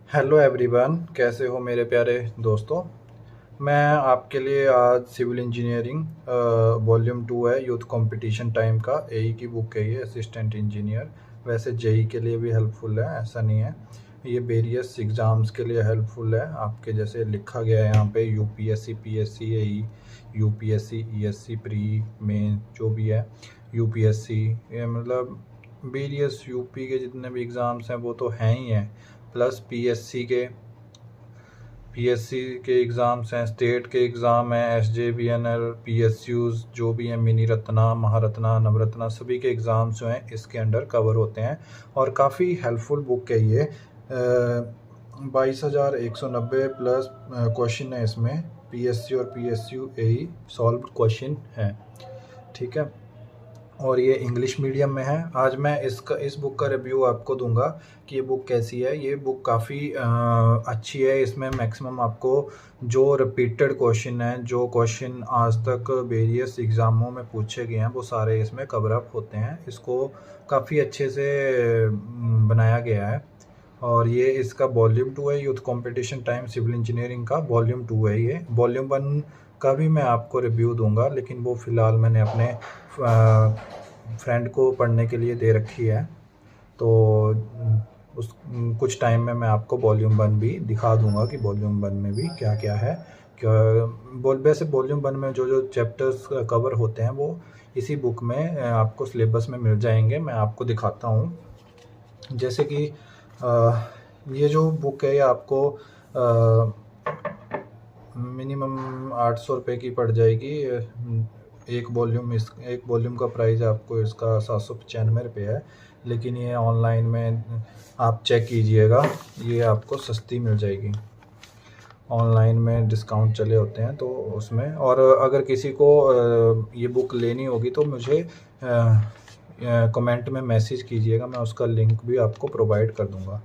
Hello everyone, कैसे हो मेरे प्यारे दोस्तों। मैं आपके लिए आज सिविल इंजीनियरिंग वॉल्यूम 2 है, यूथ कंपटीशन टाइम का एई की बुक है ये, असिस्टेंट इंजीनियर। वैसे जेई के लिए भी हेल्पफुल है, ऐसा नहीं है। ये वेरियस एग्ज़ाम्स के लिए हेल्पफुल है आपके, जैसे लिखा गया है यहाँ पे यूपीएससी, पीएससी, एई, यूपीएससी, ईएससी, प्री मेन जो भी है, यूपीएससी, ये मतलब वेरियस यूपी के जितने भी एग्ज़ाम्स हैं वो तो हैं ही हैं। प्लस पीएससी के एग्ज़ाम्स हैं, स्टेट के एग्ज़ाम हैं, एसजेबीएनएल, पीएसयूज़ जो भी हैं, मिनी रत्ना, महारत्ना, नवरत्ना, सभी के एग्ज़ाम्स जो हैं इसके अंडर कवर होते हैं। और काफ़ी हेल्पफुल बुक है ये। 22,190 प्लस क्वेश्चन है इसमें, पीएससी और पीएसयू एई सॉल्व क्वेश्चन है, ठीक है। और ये इंग्लिश मीडियम में है। आज मैं इस बुक का रिव्यू आपको दूंगा कि ये बुक कैसी है। ये बुक काफ़ी अच्छी है। इसमें मैक्सिमम आपको जो रिपीटेड क्वेश्चन हैं, जो क्वेश्चन आज तक वेरियस एग्ज़ामों में पूछे गए हैं, वो सारे इसमें कवर अप होते हैं। इसको काफ़ी अच्छे से बनाया गया है। और ये इसका वॉल्यूम 2 है, Youth Competition Time civil engineering का वॉल्यूम 2 है ये। वॉल्यूम 1 का भी मैं आपको रिव्यू दूंगा, लेकिन वो फ़िलहाल मैंने अपने फ्रेंड को पढ़ने के लिए दे रखी है। तो उस कुछ टाइम में मैं आपको वॉल्यूम 1 भी दिखा दूंगा कि वॉल्यूम 1 में भी क्या क्या है। क्या वैसे वॉल्यूम 1 में जो जो चैप्टर्स कवर होते हैं वो इसी बुक में आपको सिलेबस में मिल जाएंगे। मैं आपको दिखाता हूँ। जैसे कि ये जो बुक है ये आपको मिनिमम 800 रुपये की पड़ जाएगी। एक वॉल्यूम का प्राइस आपको इसका 795 है, लेकिन ये ऑनलाइन में आप चेक कीजिएगा, ये आपको सस्ती मिल जाएगी। ऑनलाइन में डिस्काउंट चले होते हैं तो उसमें। और अगर किसी को ये बुक लेनी होगी तो मुझे कमेंट में मैसेज कीजिएगा, मैं उसका लिंक भी आपको प्रोवाइड कर दूंगा।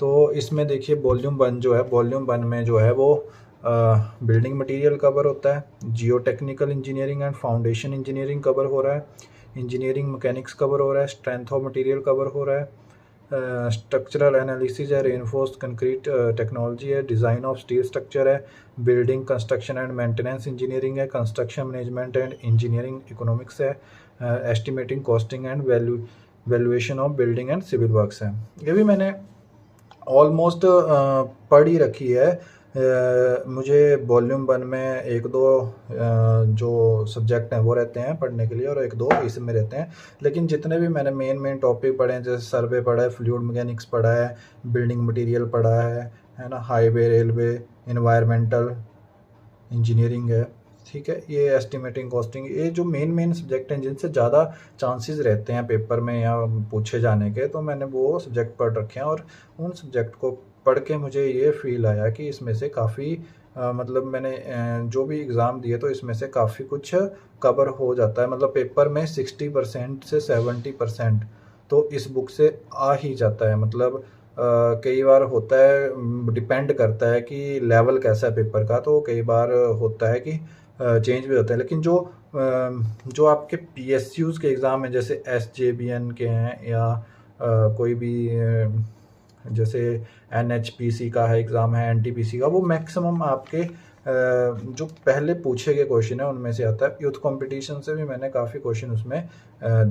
तो इसमें देखिए वॉल्यूम 1 जो है, वॉल्यूम 1 में जो है वो बिल्डिंग मटेरियल कवर होता है, जियो technical engineering and foundation engineering cover हो रहा है, इंजीनियरिंग मैकेनिक्स कवर हो रहा है, स्ट्रेंथ ऑफ मटेरियल कवर हो रहा है, स्ट्रक्चरल एनालिसिस है, रेनफोर्स्ड कंक्रीट टेक्नोलॉजी है, डिज़ाइन ऑफ स्टील स्ट्रक्चर है, building construction and maintenance engineering है, construction management and engineering economics है, estimating costing and valuation of building and civil works है। ये भी मैंने ऑलमोस्ट पढ़ ही रखी है। मुझे वॉल्यूम 1 में एक दो जो सब्जेक्ट हैं वो रहते हैं पढ़ने के लिए, और एक दो इसमें रहते हैं। लेकिन जितने भी मैंने मेन टॉपिक पढ़े हैं, जैसे सर्वे पढ़ा है, फ्लूइड मैकेनिक्स पढ़ा है, बिल्डिंग मटेरियल पढ़ा है ना, हाईवे, रेलवे, इन्वायरमेंटल इंजीनियरिंग है, ठीक है, ये एस्टिमेटिंग कॉस्टिंग, ये जो मेन सब्जेक्ट हैं जिनसे ज़्यादा चांसेस रहते हैं पेपर में या पूछे जाने के, तो मैंने वो सब्जेक्ट पढ़ रखे हैं। और उन सब्जेक्ट को पढ़ के मुझे ये फील आया कि इसमें से काफ़ी मतलब मैंने जो भी एग्ज़ाम दिए तो इसमें से काफ़ी कुछ कवर हो जाता है। मतलब पेपर में 60% से 70% तो इस बुक से आ ही जाता है। मतलब कई बार होता है, डिपेंड करता है कि लेवल कैसा है पेपर का, तो कई बार होता है कि चेंज भी होता है। लेकिन जो आपके पीएसयूज़ के एग्ज़ाम हैं, जैसे एसजेबीएन के हैं, या कोई भी जैसे एनएचपीसी का है एग्ज़ाम है, एनटीपीसी का, वो मैक्सिमम आपके जो पहले पूछे गए क्वेश्चन है उनमें से आता है। यूथ कंपटीशन से भी मैंने काफ़ी क्वेश्चन उसमें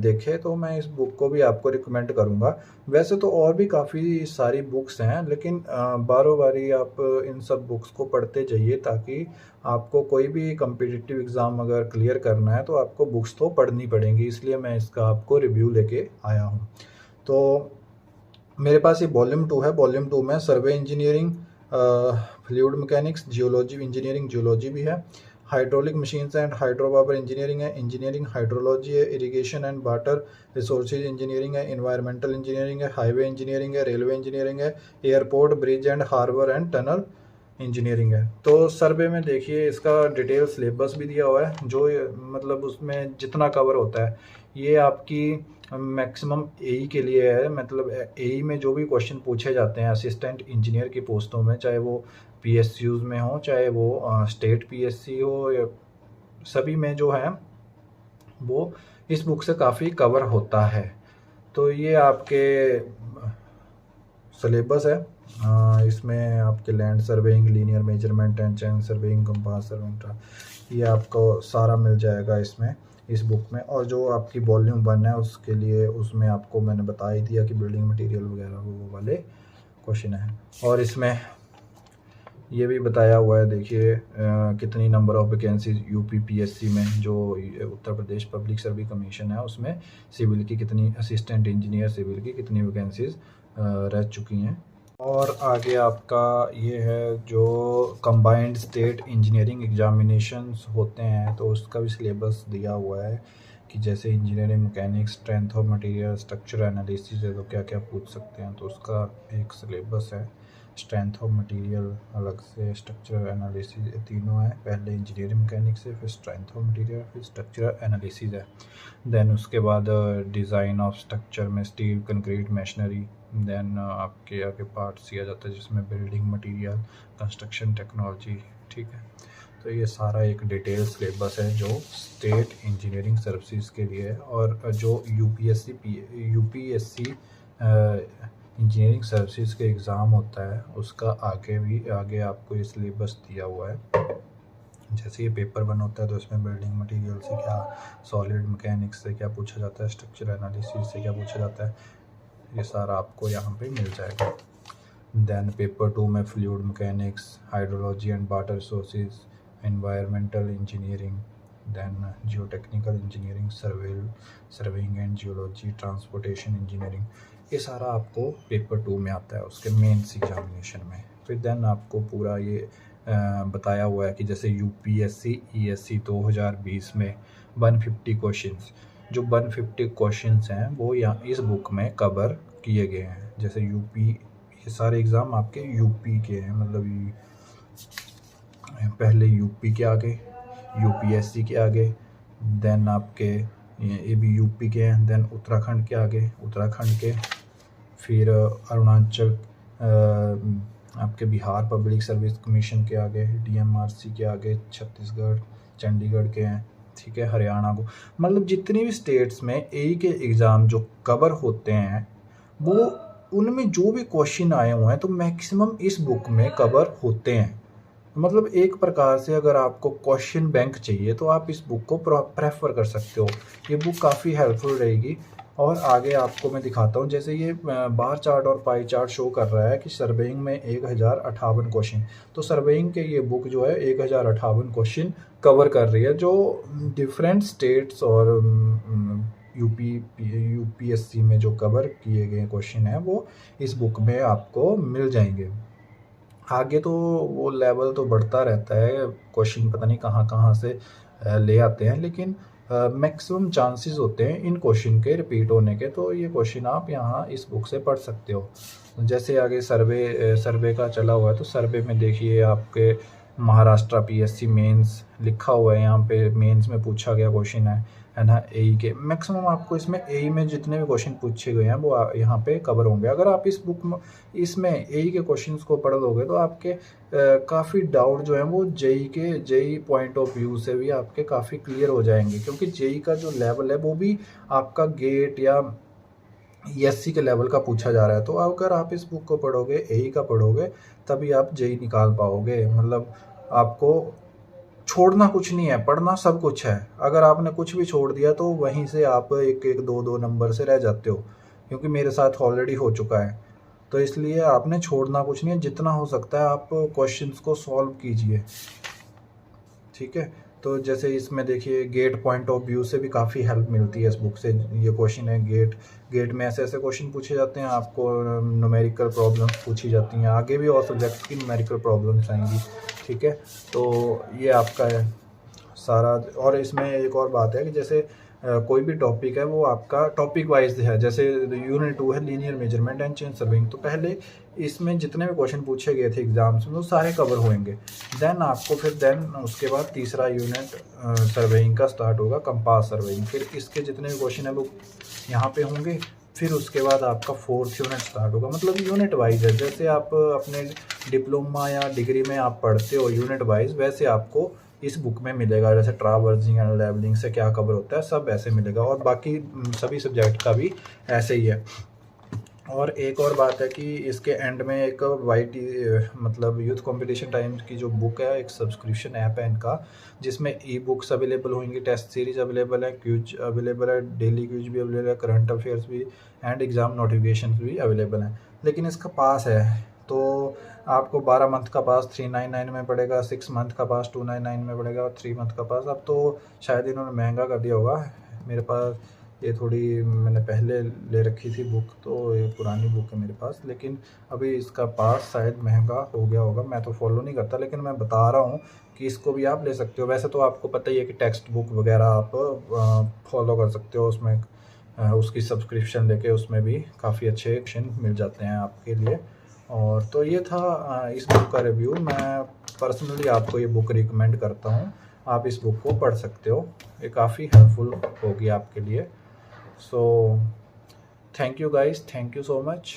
देखे, तो मैं इस बुक को भी आपको रिकमेंड करूँगा। वैसे तो और भी काफ़ी सारी बुक्स हैं, लेकिन बारों बारी आप इन सब बुक्स को पढ़ते जाइए, ताकि आपको कोई भी कम्पिटिटिव एग्ज़ाम अगर क्लियर करना है तो आपको बुक्स तो पढ़नी पड़ेंगी। इसलिए मैं इसका आपको रिव्यू लेके आया हूँ। तो मेरे पास ये वॉल्यूम 2 है। वॉल्यूम 2 में survey engineering, fluid mechanics, geology engineering, geology भी है, hydraulic machines and hydro power engineering है, इंजीनियरिंग हाइड्रोलॉजी है, irrigation and water resources engineering है, इन्वायरमेंटल इंजीनियरिंग है, हाईवे इंजीनियरिंग है, रेलवे इंजीनियरिंग है, airport, bridge and harbour and tunnel engineering है। तो सर्वे में देखिए इसका डिटेल सिलेबस भी दिया हुआ है, जो मतलब उसमें जितना कवर होता है ये आपकी मैक्सिमम एई के लिए है। मतलब एई में जो भी क्वेश्चन पूछे जाते हैं असिस्टेंट इंजीनियर की पोस्टों में, चाहे वो पीएसयूज में हो, चाहे वो स्टेट पीएससी हो, या सभी में जो है वो इस बुक से काफ़ी कवर होता है। तो ये आपके सिलेबस है। इसमें आपके land surveying, linear measurement and chain surveying, compass surveying, ये आपको सारा मिल जाएगा इसमें, इस बुक में। और जो आपकी वॉल्यूम 1 है उसके लिए, उसमें आपको मैंने बता ही दिया कि बिल्डिंग मटेरियल वगैरह वो वाले क्वेश्चन है। और इसमें ये भी बताया हुआ है, देखिए कितनी number of vacancies UP PSC में, जो Uttar Pradesh public service commission है, उसमें सिविल की कितनी, असिस्टेंट इंजीनियर सिविल की कितनी वैकेंसीज रह चुकी हैं। और आगे आपका ये है जो कंबाइंड स्टेट इंजीनियरिंग एग्जामिनेशंस होते हैं, तो उसका भी सिलेबस दिया हुआ है कि जैसे engineering mechanics, strength of material, structure analysis है, तो क्या क्या पूछ सकते हैं, तो उसका एक सिलेबस है। स्ट्रेंथ ऑफ मटेरियल अलग से, स्ट्रक्चर एनालिसिस, तीनों है। पहले इंजीनियरिंग मैकेनिक्स है, फिर स्ट्रेंथ ऑफ मटेरियल, फिर स्ट्रक्चर एनालिसिस है। देन उसके बाद डिज़ाइन ऑफ स्ट्रक्चर में स्टील, कंक्रीट, मशीनरी। देन आपके आगे पार्ट दिया जाता है जिसमें बिल्डिंग मटेरियल, कंस्ट्रक्शन टेक्नोलॉजी, ठीक है। तो ये सारा एक डिटेल सिलेबस है जो स्टेट इंजीनियरिंग सर्विसेज के लिए है। और जो यूपीएससी इंजीनियरिंग सर्विसेज के एग्ज़ाम होता है, उसका आगे आपको ये सिलेबस दिया हुआ है। जैसे ये पेपर 1 होता है तो इसमें बिल्डिंग मटेरियल से क्या, सॉलिड मैकेनिक्स से क्या पूछा जाता है, स्ट्रक्चर एनालिसिस से क्या पूछा जाता है, ये सारा आपको यहाँ पे मिल जाएगा। देन पेपर 2 में fluid mechanics, hydrology and water resources, environmental engineering, then geotechnical engineering, surveying and geology, transportation engineering, ये सारा आपको पेपर 2 में आता है उसके मेंस एग्जामिनेशन में। फिर देन आपको पूरा ये बताया हुआ है कि जैसे यूपीएससी ईएससी 2020 में 150 क्वेश्चंस, जो 150 क्वेश्चंस हैं वो यहाँ इस बुक में कवर किए गए हैं। जैसे यूपी, ये सारे एग्ज़ाम आपके यूपी के हैं, मतलब पहले यूपी के आगे, यूपीएससी के आगे, देन आपके ये भी यूपी के हैं, देन उत्तराखंड के आगे, उत्तराखंड के, फिर अरुणाचल, आपके बिहार पब्लिक सर्विस कमीशन के आगे, डीएमआरसी के आगे, छत्तीसगढ़, चंडीगढ़ के हैं, ठीक है, हरियाणा को, मतलब जितनी भी स्टेट्स में एई के एग्ज़ाम जो कवर होते हैं, वो उनमें जो भी क्वेश्चन आए हुए हैं तो मैक्सिमम इस बुक में कवर होते हैं। मतलब एक प्रकार से अगर आपको क्वेश्चन बैंक चाहिए तो आप इस बुक को प्रेफर कर सकते हो, ये बुक काफ़ी हेल्पफुल रहेगी। और आगे आपको मैं दिखाता हूँ, जैसे ये बार चार्ट और पाई चार्ट शो कर रहा है कि सर्वेइंग में 1058 क्वेश्चन, तो सर्वेइंग के ये बुक जो है 1058 क्वेश्चन कवर कर रही है, जो डिफरेंट स्टेट्स और यूपीएससी में जो कवर किए गए क्वेश्चन हैं वो इस बुक में आपको मिल जाएंगे। आगे तो वो लेवल तो बढ़ता रहता है, क्वेश्चन पता नहीं कहाँ कहाँ से ले आते हैं, लेकिन मैक्सिमम चांसेस होते हैं इन क्वेश्चन के रिपीट होने के, तो ये क्वेश्चन आप यहाँ इस बुक से पढ़ सकते हो। जैसे आगे सर्वे का चला हुआ है, तो सर्वे में देखिए आपके महाराष्ट्र पीएससी मेंस लिखा हुआ है, यहाँ पे मेंस में पूछा गया क्वेश्चन है ना, एई के। मैक्सिमम आपको इसमें एई में जितने भी क्वेश्चन पूछे गए हैं वो यहाँ पे कवर होंगे। अगर आप इस बुक में इसमें एई के क्वेश्चंस को पढ़ लोगे तो आपके काफ़ी डाउट जो है वो जेई पॉइंट ऑफ व्यू से भी आपके काफ़ी क्लियर हो जाएंगे, क्योंकि जेई का जो लेवल है वो भी आपका गेट या ईएससी के लेवल का पूछा जा रहा है। तो अगर आप इस बुक को पढ़ोगे, एई का पढ़ोगे, तभी आप जेई निकाल पाओगे। मतलब आपको छोड़ना कुछ नहीं है, पढ़ना सब कुछ है। अगर आपने कुछ भी छोड़ दिया तो वहीं से आप एक एक दो दो नंबर से रह जाते हो, क्योंकि मेरे साथ ऑलरेडी हो चुका है। तो इसलिए आपने छोड़ना कुछ नहीं है, जितना हो सकता है आप क्वेश्चंस को सॉल्व कीजिए, ठीक है। तो जैसे इसमें देखिए गेट पॉइंट ऑफ व्यू से भी काफ़ी हेल्प मिलती है इस बुक से। ये क्वेश्चन है गेट में ऐसे ऐसे क्वेश्चन पूछे जाते हैं, आपको न्यूमेरिकल प्रॉब्लम्स पूछी जाती हैं, आगे भी और सब्जेक्ट की न्यूमेरिकल प्रॉब्लम्स आएंगी, ठीक है। तो ये आपका है सारा। और इसमें एक और बात है कि जैसे कोई भी टॉपिक है वो आपका टॉपिक वाइज है। जैसे यूनिट 2 है linear measurement and chain surveying, तो पहले इसमें जितने भी क्वेश्चन पूछे गए थे एग्जाम्स में वो सारे कवर होंगे। देन आपको उसके बाद तीसरा यूनिट सर्वेइंग का स्टार्ट होगा, कंपास सर्वेइंग। फिर इसके जितने भी क्वेश्चन है वो यहाँ पे होंगे। फिर उसके बाद आपका 4th यूनिट स्टार्ट होगा, मतलब यूनिट वाइज है। जैसे आप अपने डिप्लोमा या डिग्री में आप पढ़ते हो यूनिट वाइज, वैसे आपको इस बुक में मिलेगा। जैसे ट्रावर्सिंग एंड लेवलिंग से क्या कवर होता है सब ऐसे मिलेगा, और बाकी सभी सब्जेक्ट का भी ऐसे ही है। और एक और बात है कि इसके एंड में एक वाईटी मतलब यूथ कंपटीशन टाइम्स की जो बुक है, एक सब्सक्रिप्शन ऐप है इनका, जिसमें ई बुक्स अवेलेबल होंगी, टेस्ट सीरीज अवेलेबल है, क्विज अवेलेबल है, डेली क्विज भी अवेलेबल है, करंट अफेयर्स भी एंड एग्ज़ाम नोटिफिकेशन भी अवेलेबल हैं। लेकिन इसका पास है, तो आपको 12 मंथ का पास 399 में पड़ेगा, 6 मंथ का पास 299 में पड़ेगा, और 3 मंथ का पास अब तो शायद इन्होंने महंगा कर दिया होगा। मेरे पास ये थोड़ी मैंने पहले ले रखी थी बुक, तो ये पुरानी बुक है मेरे पास, लेकिन अभी इसका पास शायद महंगा हो गया होगा। मैं तो फॉलो नहीं करता, लेकिन मैं बता रहा हूँ कि इसको भी आप ले सकते हो। वैसे तो आपको पता ही है कि टेक्स्ट बुक वगैरह आप फॉलो कर सकते हो, उसमें उसकी सब्सक्रिप्शन लेके उसमें भी काफ़ी अच्छे ऑप्शन मिल जाते हैं आपके लिए। और तो ये था इस बुक का रिव्यू। मैं पर्सनली आपको ये बुक रिकमेंड करता हूँ, आप इस बुक को पढ़ सकते हो, ये काफ़ी हेल्पफुल होगी आपके लिए। So thank you guys, thank you so much.